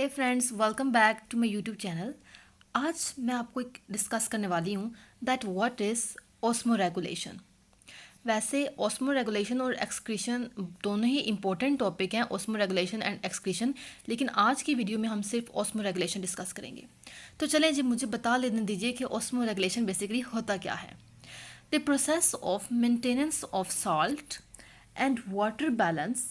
Hey friends, welcome back to my YouTube channel. आज मैं आपको एक डिस्कस करने वाली हूँ that what is osmoregulation. वैसे ऑस्मो रेगुलेशन और एक्सक्रीशन दोनों ही इंपॉर्टेंट टॉपिक हैं, ऑस्मो रेगुलेशन एंड एक्सक्रीशन, लेकिन आज की वीडियो में हम सिर्फ ऑस्मो रेगुलेशन डिस्कस करेंगे। तो चलें जी, मुझे बता लेने दीजिए कि ऑस्मो रेगुलेशन बेसिकली होता क्या है। The process of maintenance of salt and water balance,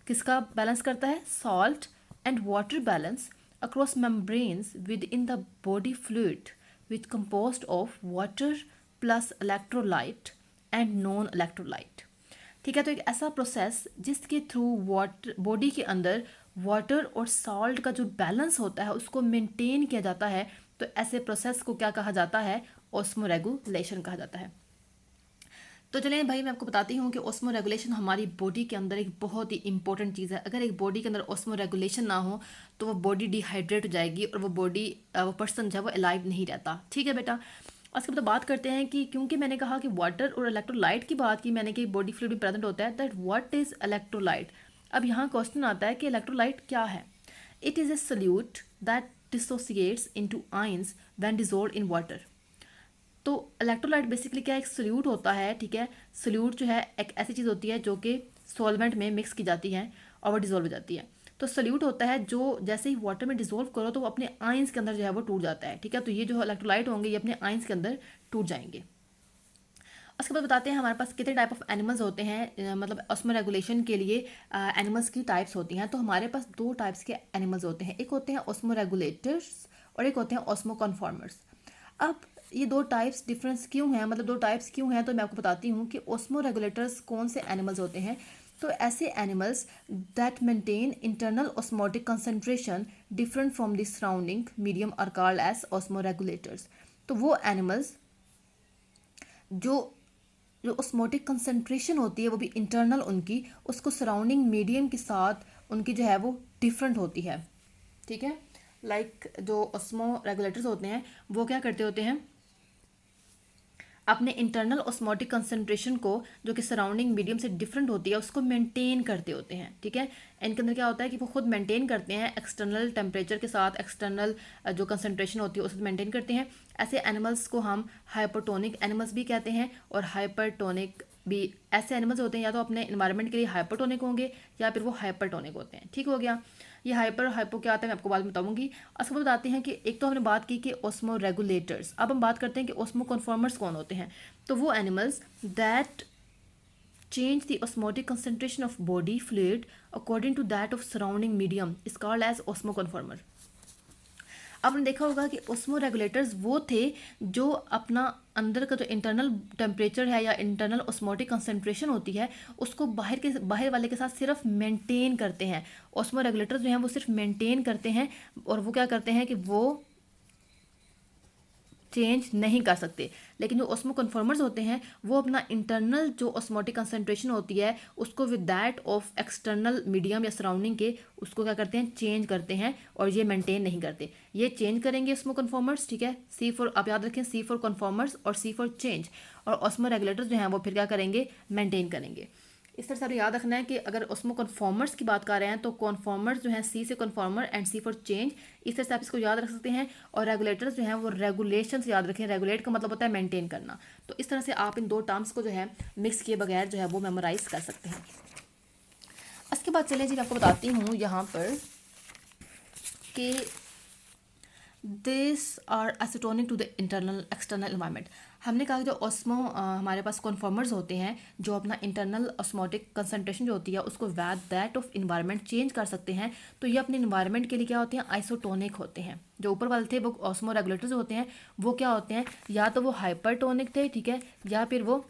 किसका बैलेंस करता है? Salt and water balance across membranes within the body fluid which composed of water plus electrolyte and non electrolyte। ठीक है, तो एक ऐसा प्रोसेस जिसके थ्रू वाटर बॉडी के अंदर वाटर और सॉल्ट का जो बैलेंस होता है उसको मेंटेन किया जाता है। तो ऐसे प्रोसेस को क्या कहा जाता है? ऑस्मो रेगुलेशन कहा जाता है। तो चलें भाई, मैं आपको बताती हूँ कि ऑस्मो रेगुलेशन हमारी बॉडी के अंदर एक बहुत ही इंपॉर्टेंट चीज़ है। अगर एक बॉडी के अंदर ऑस्मो रेगुलेशन ना हो तो वो बॉडी डिहाइड्रेट हो जाएगी और वो पर्सन जो है वो अलाइव नहीं रहता। ठीक है बेटा, उसके बाद बात करते हैं कि क्योंकि मैंने कहा कि वाटर और इलेक्ट्रोलाइट की बात की मैंने कि बॉडी फ्लूइड में प्रेजेंट होता है, दैट व्हाट इज़ इलेक्ट्रोलाइट। अब यहाँ क्वेश्चन आता है कि इलेक्ट्रोलाइट क्या है। It is a solute that dissociates into ions when dissolved in water. तो इलेक्ट्रोलाइट बेसिकली क्या, एक सोल्यूट होता है। ठीक है, सोल्यूट जो है एक ऐसी चीज़ होती है जो कि सॉल्वेंट में मिक्स की जाती है और वो डिजोल्व हो जाती है। तो सोल्यूट होता है जो जैसे ही वाटर में डिजोल्व करो तो वो अपने आयंस के अंदर जो है वो टूट जाता है। ठीक है, तो ये जो इलेक्ट्रोलाइट होंगे ये अपने आयंस के अंदर टूट जाएंगे। उसके बाद बताते हैं हमारे पास कितने टाइप ऑफ एनिमल्स होते हैं, मतलब ऑस्मो रेगुलेशन के लिए एनिमल्स की टाइप्स होती हैं। तो हमारे पास दो टाइप्स के एनिमल्स होते हैं, एक होते हैं ऑस्मो रेगुलेटर्स और एक होते हैं ऑस्मो कन्फॉर्मर्स। अब ये दो टाइप्स डिफरेंस क्यों हैं, मतलब दो टाइप्स क्यों हैं, तो मैं आपको बताती हूँ कि ऑस्मो रेगुलेटर्स कौन से एनिमल्स होते हैं। तो ऐसे animals that maintain internal osmotic concentration different from the surrounding medium are called as osmoregulators. तो वो एनिमल्स जो जो ऑस्मोटिक कंसंट्रेशन होती है वो भी इंटरनल उनकी, उसको सराउंडिंग मीडियम के साथ उनकी जो है वो डिफरेंट होती है। ठीक है, लाइक जो ऑस्मो रेगुलेटर्स होते हैं वो क्या करते होते हैं, अपने इंटरनल ऑस्मोटिक कंसंट्रेशन को जो कि सराउंडिंग मीडियम से डिफरेंट होती है उसको मेंटेन करते होते हैं। ठीक है, इनके अंदर क्या होता है कि वो खुद मेंटेन करते हैं एक्सटर्नल टेम्परेचर के साथ, एक्सटर्नल जो कंसंट्रेशन होती है उसको मेंटेन करते हैं। ऐसे एनिमल्स को हम हाइपोटोनिक एनिमल्स भी कहते हैं और हाइपरटोनिक भी। ऐसे एनिमल्स होते हैं या तो अपने इन्वायरमेंट के लिए हाइपरटोनिक होंगे या फिर वो हाइपरटोनिक होते हैं। ठीक हो गया, ये हाइपर और हाइपो क्या आता है मैं आपको बाद में बताऊंगी। उसके बाद बताते हैं कि एक तो हमने बात की कि ऑस्मो रेगुलेटर्स, अब हम बात करते हैं कि ऑस्मो कन्फॉर्मर्स कौन होते हैं। तो वो animals that change the osmotic concentration of body fluid according to that of surrounding medium is called as osmoconformer। आपने देखा होगा कि ऑस्मो रेगुलेटर्स वो थे जो अपना अंदर का जो इंटरनल टेम्परेचर है या इंटरनल ऑस्मोटिक कंसंट्रेशन होती है उसको बाहर वाले के साथ सिर्फ मेंटेन करते हैं। ऑस्मो रेगुलेटर्स जो हैं वो सिर्फ मेंटेन करते हैं और वो क्या करते हैं कि वो चेंज नहीं कर सकते। लेकिन जो ऑस्मो कन्फर्मर्स होते हैं वो अपना इंटरनल जो ऑस्मोटिक कंसंट्रेशन होती है उसको with that of external medium या सराउंडिंग के उसको क्या करते हैं, चेंज करते हैं और ये मेंटेन नहीं करते। ये चेंज करेंगे ऑस्मो कन्फर्मर्स। ठीक है, सी फॉर, आप याद रखें, सी फॉर कन्फर्मर्स और सी फॉर चेंज। और ऑस्मो रेगुलेटर्स जो हैं वो फिर क्या करेंगे, मेंटेन करेंगे। इस तरह से आपने याद रखना है कि अगर ऑस्मो कन्फॉर्मर्स की बात कर रहे हैं तो कन्फॉर्मर्स जो हैं सी से conformer and sea for change, इस तरह से आप इसको याद रख सकते हैं। और रेगुलेटर्स जो हैं वो रेगुलेशन से याद रखें, रेगुलेट का मतलब होता है मेंटेन करना। तो इस तरह से आप इन दो टर्म्स को जो है मिक्स किए बगैर जो है वो मेमोराइज कर सकते हैं। इसके बाद चलिए जी मैं आपको बताती हूँ यहाँ पर कि this are isotonic to the internal external environment. हमने कहा कि जो ऑस्मो हमारे पास कन्फर्मर्स होते हैं जो अपना इंटरनल ऑस्मोटिक कंसंट्रेशन जो होती है उसको with that of environment change कर सकते हैं। तो ये अपने इन्वायरमेंट के लिए क्या होते हैं, आइसोटोनिक होते हैं। जो ऊपर वाले थे वो ऑस्मो रेगुलेटर्स होते हैं वो क्या होते हैं, या तो वो हाइपरटोनिक थे, ठीक है, या फिर वो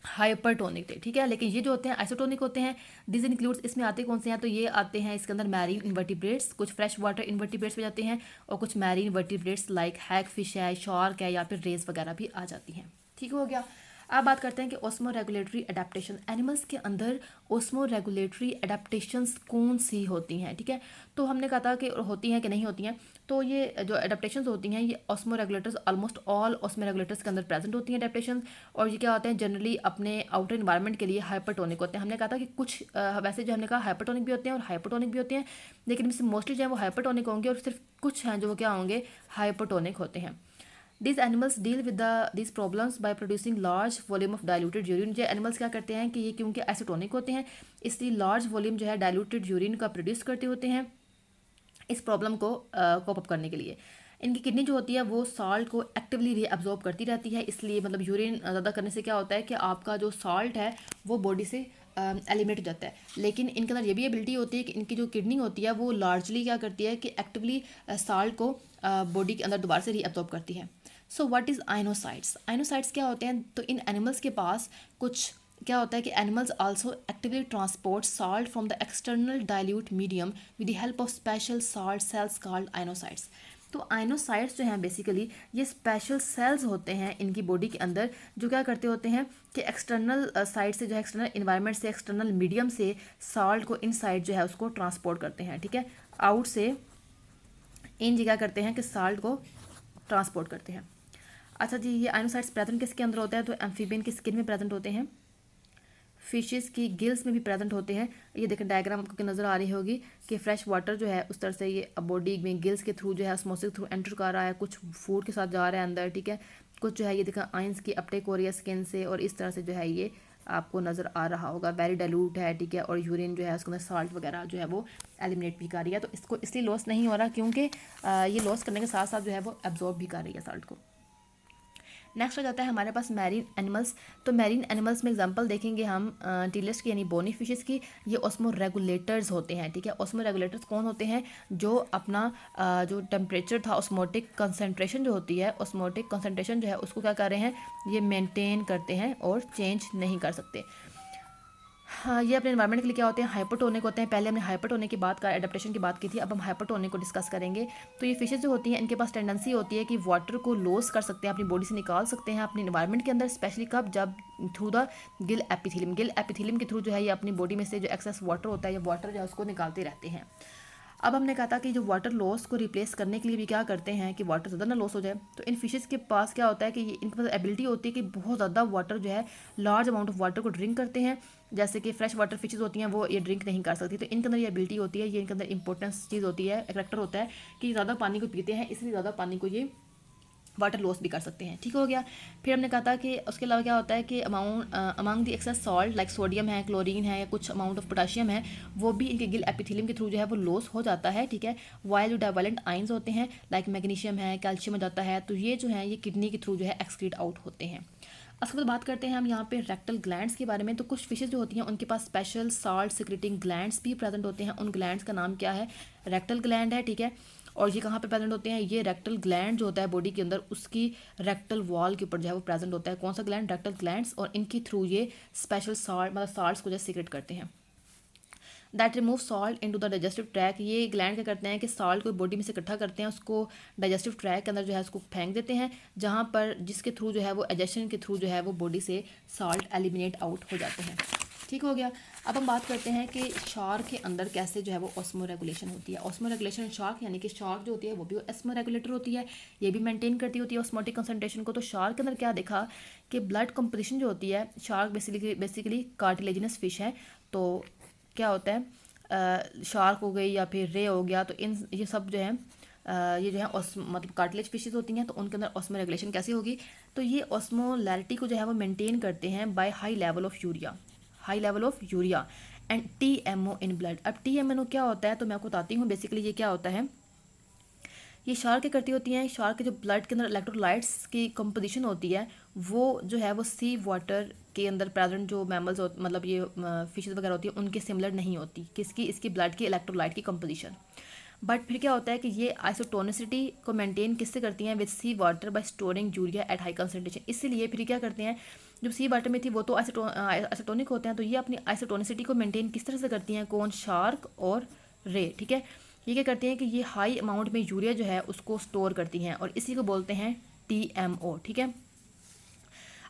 हाइपरटोनिक थे। ठीक है, लेकिन ये जो होते हैं आइसोटोनिक होते हैं। दिस इंक्लूड्स, इसमें आते कौन से हैं, तो ये आते हैं इसके अंदर मैरीन इन्वर्टिब्रेट्स, कुछ फ्रेश वाटर इन्वर्टिब्रेट्स भी जाते हैं और कुछ मैरीन इन्वर्टिब्रेट्स लाइक हैग फिश है, शार्क है या फिर रेस वगैरह भी आ जाती हैं। ठीक हो गया। अब बात करते हैं कि ऑस्मो रेगुलेटरी अडेप्टेशन, एनिमल्स के अंदर ऑस्मो रेगुलेटरी अडेप्टेशंस कौन सी होती हैं, ठीक है। तो हमने कहा था कि होती हैं कि नहीं होती हैं। तो ये जो अडेप्टेशंस होती हैं ये osmo regulators, almost all osmo regulators के अंदर प्रेजेंट होती हैं अडेप्टेशंस। और ये क्या होते हैं, जनरली अपने आउटर इन्वायरमेंट के लिए हाइपरटोनिक होते हैं। हमने कहा था कि कुछ वैसे जो हमने कहा हाइपरटोनिक भी होते हैं और हाइपोटोनिक भी होते हैं, लेकिन इसमें मोस्टली जो है वो हाइपरटोनिक होंगे और सिर्फ कुछ हैं जो वो क्या होंगे, हाइपोटोनिक होते हैं। These animals deal with these problems by producing large volume of diluted urine। जो एनिमल्स क्या करते हैं कि ये क्योंकि एसिटोनिक होते हैं इसलिए लार्ज वॉल्यूम जो है डाइल्यूटेड यूरिन का प्रोड्यूस करते होते हैं इस प्रॉब्लम को कोप अप करने के लिए। इनकी किडनी जो होती है वो सॉल्ट को एक्टिवली रीअब्जॉर्ब करती रहती है, इसलिए मतलब यूरिन ज़्यादा करने से क्या होता है कि आपका जो सॉल्ट है वो बॉडी से एलिमिनेट हो जाता है। लेकिन इनके अंदर ये भी एबिलिटी होती है कि इनकी जो किडनी होती है वो लार्जली क्या करती है कि एक्टिवली सॉल्ट को बॉडी के अंदर दोबारा से रीअब्जॉर्ब करती है। सो व्हाट इज़ आइनोसाइट्स, आइनोसाइट्स क्या होते हैं, तो इन एनिमल्स के पास कुछ क्या होता है कि animals also actively transport salt from the external dilute medium with the help of special salt cells called ionocytes. तो आइनोसाइट्स जो हैं बेसिकली ये स्पेशल सेल्स होते हैं इनकी बॉडी के अंदर जो क्या करते होते हैं कि एक्सटर्नल साइड से जो है एक्सटर्नल इन्वायरमेंट से एक्सटर्नल मीडियम से सॉल्ट को इन साइड जो है उसको ट्रांसपोर्ट करते हैं, ठीक है। आउट से इन जी क्या करते हैं कि सॉल्ट को ट्रांसपोर्ट करते हैं। अच्छा जी, ये आइनोसाइट्स प्रेजेंट किसके अंदर होता है, तो एम्फीबियन की स्किन में प्रेजेंट होते हैं, फिशेस की गिल्स में भी प्रेजेंट होते हैं। ये देखें डायग्राम आपको नज़र आ रही होगी कि फ्रेश वाटर जो है उस तरह से ये बॉडी में गिल्स के थ्रू जो है ऑस्मोसिस थ्रू एंटर कर रहा है, कुछ फूड के साथ जा रहा है अंदर, ठीक है। कुछ जो है ये देखा आइंस की अपटेक हो रही है स्किन से और इस तरह से जो है ये आपको नज़र आ रहा होगा, वेरी डाइल्यूट है, ठीक है। और यूरिन जो है उसके अंदर सॉल्ट वगैरह जो है वो एलिमिनेट भी कर रही है, तो इसको इसलिए लॉस नहीं हो रहा क्योंकि ये लॉस करने के साथ साथ जो है वो एब्जॉर्ब भी कर रही है सॉल्ट को। नेक्स्ट आ जाता है हमारे पास मैरीन एनिमल्स। तो मैरीन एनिमल्स में एग्जांपल देखेंगे हम टीलस की यानी बोनी फिशेस की। ये ऑस्मो रेगुलेटर्स होते हैं, ठीक है। ऑस्मो रेगुलेटर्स कौन होते हैं, जो अपना जो टेम्परेचर था ऑस्मोटिक कंसनट्रेशन जो होती है, ऑस्मोटिक कंसनट्रेशन जो है उसको क्या कर रहे हैं, ये मेंटेन करते हैं और चेंज नहीं कर सकते। हाँ, ये अपने एनवायरनमेंट के लिए क्या होते हैं, हाइपरटोनिक होते हैं। पहले हमने हाइपरटोनिक की बात का एडेप्टेशन की बात की थी, अब हम हाइपरटोनिक को डिस्कस करेंगे। तो ये फिशेज जो होती हैं इनके पास टेंडेंसी होती है कि वाटर को लॉस कर सकते हैं, अपनी बॉडी से निकाल सकते हैं अपने एनवायरनमेंट के अंदर, स्पेशली कब, जब through the Gill epithelium, Gill epithelium के थ्रू जो है ये अपनी बॉडी में से जो एक्सेस वाटर होता है या वाटर जो है उसको निकालते रहते हैं। अब हमने कहा था कि जो वाटर लॉस को रिप्लेस करने के लिए भी क्या करते हैं कि वाटर ज़्यादा ना लॉस हो जाए, तो इन फिशेस के पास क्या होता है कि ये इनके पास एबिलिटी होती है कि बहुत ज़्यादा वाटर जो है, लार्ज अमाउंट ऑफ वाटर को ड्रिंक करते हैं। जैसे कि फ्रेश वाटर फिशेस होती हैं वो ये ड्रिंक नहीं कर सकती, तो इनके अंदर ये एबिलिटी होती है, ये इनके अंदर इंपॉर्टेंस चीज़ होती है, करेक्टर होता है कि ज़्यादा पानी को पीते हैं, इसलिए ज़्यादा पानी को ये वाटर लॉस भी कर सकते हैं, ठीक हो गया। फिर हमने कहा था कि उसके अलावा क्या होता है कि amount the excess salt like sodium है, क्लोरीन है या कुछ अमाउंट ऑफ पोटाशियम है, वो भी इनके गिल एपिथेलियम के थ्रू जो है वो लॉस हो जाता है, ठीक है। वाइल जो डाइवेलेंट आइंस होते हैं लाइक मैग्नीशियम है, कैल्शियम हो जाता है, तो ये जो है ये किडनी के थ्रू जो है एक्सक्रीट आउट होते हैं। उसके बाद बात करते हैं हम यहाँ पे रेक्टल ग्लैंड्स के बारे में। तो कुछ फिशेज जो होती हैं उनके पास स्पेशल सॉल्ट सिक्रेटिंग ग्लैंड्स भी प्रेजेंट होते हैं। उन ग्लैंड्स का नाम क्या है, रेक्टल ग्लैंड है, ठीक है। और ये कहाँ पे प्रेजेंट होते हैं, ये रेक्टल ग्लैंड जो होता है बॉडी के अंदर उसकी रेक्टल वॉल के ऊपर जो है वो प्रेजेंट होता है। कौन सा ग्लैंड, रेक्टल ग्लैंड्स, और इनके थ्रू ये स्पेशल सॉल्ट मतलब सॉल्ट्स को जो सीक्रेट करते हैं। That remove salt into the digestive track, ये ग्लैंड क्या करते हैं कि सॉल्ट को बॉडी में से इकट्ठा करते हैं, उसको डाइजेस्टिव ट्रैक के अंदर जो है उसको फेंक देते हैं, जहाँ पर जिसके थ्रू जो है वो एजेशन के थ्रू जो है वो बॉडी से सॉल्ट एलिमिनेट आउट हो जाते हैं, ठीक हो गया। अब हम बात करते हैं कि शार्क के अंदर कैसे जो है वो ऑस्मो रेगुलेशन होती है। ऑस्मो रेगुलेशन शार्क यानी कि शार्क जो होती है वो भी ऑस्मो रेगुलेटर होती है, ये भी मेंटेन करती होती है ऑस्मोटिक कंसंट्रेशन को। तो शार्क के अंदर क्या देखा कि ब्लड कंपोजिशन जो होती है, शार्क बेसिकली कार्टिलेजिनस फिश है, तो क्या होता है शार्क हो गई या फिर रे हो गया, तो इन ये सब जो है ये जो है मतलब कार्टिलेज फिशेज होती हैं, तो उनके अंदर ऑस्मो रेगुलेशन कैसी होगी, तो ये ऑस्मोलैरिटी को जो है वो मेंटेन करते हैं by high level of urea and TMO in blood. अब TMO क्या होता है तो मैं आपको बताती हूँ। बेसिकली ये क्या होता है, ये शार्क क्या करती होती हैं, शार्क के जो ब्लड के अंदर इलेक्ट्रोलाइट्स की कंपोजिशन होती है वो जो है वो सी वाटर के अंदर प्रेजेंट जो मैमल्स मतलब ये फिशेज वगैरह होती है उनके सिमिलर नहीं होती, किसकी, इसकी ब्लड की इलेक्ट्रोलाइट की कंपोजिशन। बट फिर क्या होता है कि ये आइसोटोनिसिटी को मेंटेन किससे करती हैं, with sea water by storing urea at high concentration. इसीलिए फिर क्या करते हैं, जब सी वाटर में थी वो तो आइसोटोनिक होते हैं, तो ये अपनी आइसोटोनिसिटी को मेंटेन किस तरह से करती हैं, कौन, शार्क और रे, ठीक है। ये क्या करती हैं कि ये हाई अमाउंट में यूरिया जो है उसको स्टोर करती हैं और इसी को बोलते हैं TMO, ठीक है।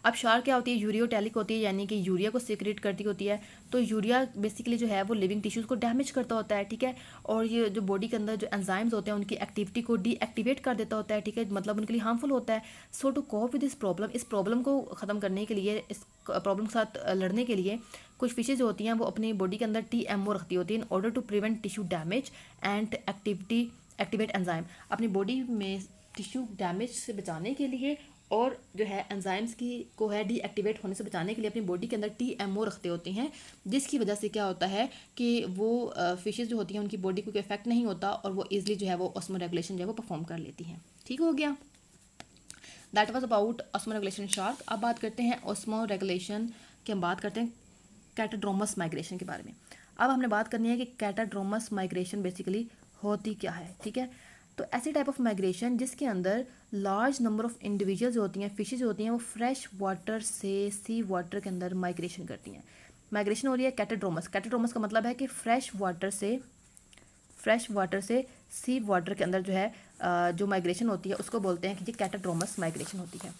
अब क्षार क्या होती है, यूरियोटैलिक होती है, यानी कि यूरिया को सिक्रेट करती होती है। तो यूरिया बेसिकली जो है वो लिविंग टिश्यूज़ को डैमेज करता होता है, ठीक है। और ये जो बॉडी के अंदर जो एंजाइम्स होते हैं उनकी एक्टिविटी को डीएक्टिवेट कर देता होता है, ठीक है, मतलब उनके लिए हार्मफुल होता है। So to cope with this problem, इस प्रॉब्लम को ख़त्म करने के लिए, इस प्रॉब्लम के साथ लड़ने के लिए कुछ फिशेज जो होती हैं वो अपनी बॉडी के अंदर टीएमओ रखती होती हैं in order to prevent tissue damage and activate enzyme, अपनी बॉडी में टिश्यू डैमेज से बचाने के लिए और जो है एंजाइम्स की को है डीएक्टिवेट होने से बचाने के लिए अपनी बॉडी के अंदर टीएमओ रखते होते हैं, जिसकी वजह से क्या होता है कि वो फिशेज जो होती हैं उनकी बॉडी को कोई इफेक्ट नहीं होता और वो ईजिली जो है वो ऑस्मो रेगुलेशन जो है वो परफॉर्म कर लेती हैं। ठीक हो गया, that was about osmo regulation shark. अब बात करते हैं ऑस्मो रेगुलेशन की, हम बात करते हैं कैटाड्रोमस माइग्रेशन के बारे में। अब हमने बात करनी है कि कैटाड्रोमस माइग्रेशन बेसिकली होती क्या है, ठीक है। तो ऐसी टाइप ऑफ माइग्रेशन जिसके अंदर लार्ज नंबर ऑफ इंडिविजुअल्स होती हैं, फिशेज होती हैं, वो फ्रेश वाटर से सी वाटर के अंदर माइग्रेशन करती हैं। माइग्रेशन हो रही है कैटाड्रोमस, कैटाड्रोमस का मतलब है कि फ्रेश वाटर से सी वाटर के अंदर जो है जो माइग्रेशन होती है उसको बोलते हैं कि ये कैटाड्रोमस माइग्रेशन होती है।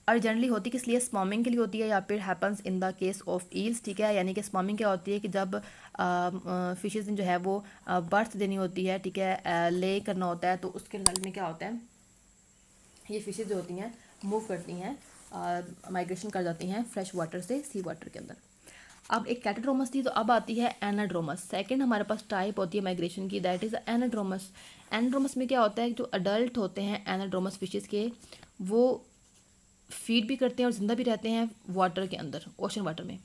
और जनरली होती किस लिए, स्पॉमिंग के लिए होती है या फिर happens in the case of eels, ठीक है। यानी कि स्पॉमिंग क्या होती है कि जब फिशेज जो है वो बर्थ देनी होती है, ठीक है, ले करना होता है, तो उसके रिजल्ट में क्या होता है, ये फिशेज जो होती हैं मूव करती हैं, माइग्रेशन कर जाती हैं फ्रेश वाटर से सी वाटर के अंदर। अब एक कैटाड्रोमस थी, तो अब आती है एनाड्रोमस। सेकंड हमारे पास टाइप होती है माइग्रेशन की, दैट इज़ एनाड्रोमस। एनाड्रोमस में क्या होता है, जो अडल्ट होते हैं एनाड्रोमस फिशेज के, वो फीड भी करते हैं और ज़िंदा भी रहते हैं वाटर के अंदर, ओशन वाटर में।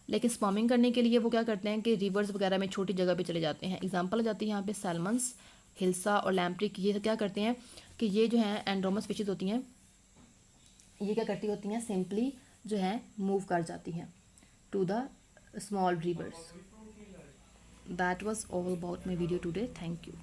लेकिन स्पॉमिंग करने के लिए वो क्या करते हैं कि रिवर्स वगैरह में छोटी जगह पे चले जाते हैं। एग्जांपल आ जाती है यहाँ पे सैल्मन्स, हिल्सा और लैम्प्रिक। ये क्या करते हैं कि ये जो है एंड्रोमस फिशेज होती हैं, ये क्या करती होती हैं, सिंपली जो है मूव कर जाती हैं to the small rivers. That was all about my video today, thank you.